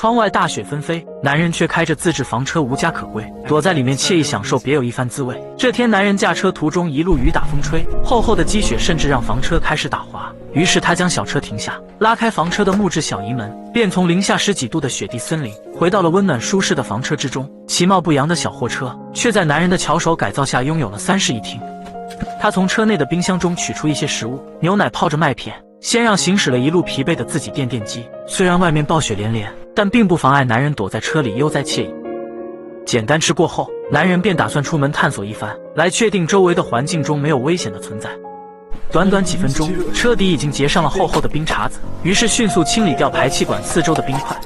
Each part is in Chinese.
窗外大雪纷飞，男人却开着自制房车无家可归，躲在里面惬意享受别有一番滋味。这天，男人驾车途中一路雨打风吹，厚厚的积雪甚至让房车开始打滑。于是他将小车停下，拉开房车的木质小移门，便从零下10几度的雪地森林回到了温暖舒适的房车之中。其貌不扬的小货车却在男人的巧手改造下拥有了3室一厅。他从车内的冰箱中取出一些食物，牛奶泡着麦片，先让行驶了一路疲惫的自己垫垫肌。虽然外面暴雪连连，但并不妨碍男人躲在车里悠哉惬意。简单吃过后，男人便打算出门探索一番，来确定周围的环境中没有危险的存在。短短几分钟，车底已经结上了厚厚的冰碴子，于是迅速清理掉排气管四周的冰块。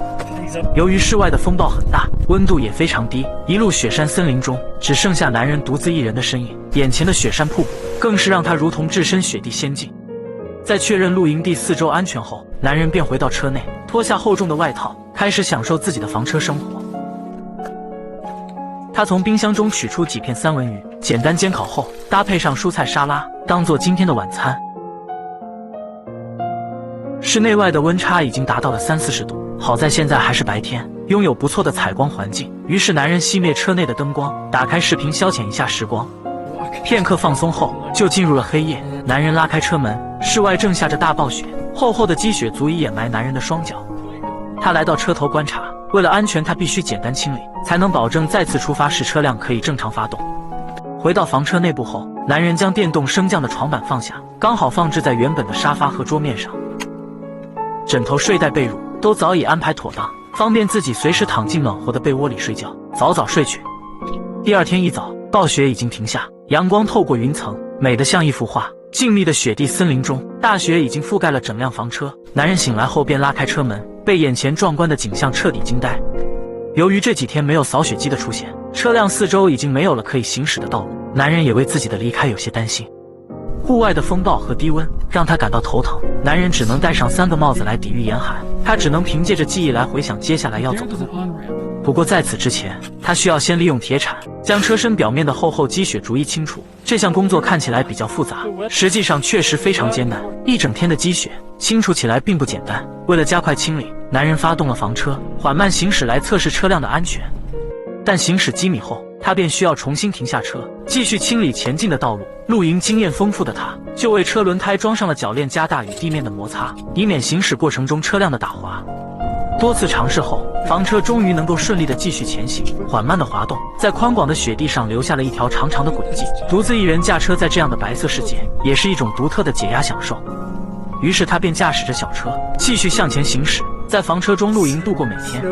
由于室外的风暴很大，温度也非常低，一路雪山森林中只剩下男人独自一人的身影。眼前的雪山瀑布更是让他如同置身雪地仙境。在确认露营地四周安全后，男人便回到车内，脱下厚重的外套，开始享受自己的房车生活。他从冰箱中取出几片三文鱼，简单煎烤后，搭配上蔬菜沙拉，当做今天的晚餐。室内外的温差已经达到了30-40度，好在现在还是白天，拥有不错的采光环境。于是男人熄灭车内的灯光，打开视频消遣一下时光。片刻放松后，就进入了黑夜。男人拉开车门，室外正下着大暴雪，厚厚的积雪足以掩埋男人的双脚。他来到车头观察，为了安全，他必须简单清理，才能保证再次出发时车辆可以正常发动。回到房车内部后，男人将电动升降的床板放下，刚好放置在原本的沙发和桌面上。枕头、睡袋、被褥都早已安排妥当，方便自己随时躺进暖和的被窝里睡觉，早早睡去。第二天一早，暴雪已经停下，阳光透过云层，美得像一幅画。静谧的雪地森林中，大雪已经覆盖了整辆房车。男人醒来后便拉开车门，被眼前壮观的景象彻底惊呆。由于这几天没有扫雪机的出现，车辆四周已经没有了可以行驶的道路，男人也为自己的离开有些担心。户外的风暴和低温让他感到头疼，男人只能戴上3个帽子来抵御严寒，他只能凭借着记忆来回想接下来要走的路。不过在此之前，他需要先利用铁铲将车身表面的厚厚积雪逐一清除。这项工作看起来比较复杂，实际上确实非常艰难。一整天的积雪清除起来并不简单。为了加快清理，男人发动了房车，缓慢行驶来测试车辆的安全。但行驶几米后，他便需要重新停下车，继续清理前进的道路。露营经验丰富的他，就为车轮胎装上了铰链，加大与地面的摩擦，以免行驶过程中车辆的打滑。多次尝试后，房车终于能够顺利地继续前行，缓慢地滑动，在宽广的雪地上留下了一条长长的轨迹。独自一人驾车在这样的白色世界，也是一种独特的解压享受。于是他便驾驶着小车继续向前行驶，在房车中露营度过每天。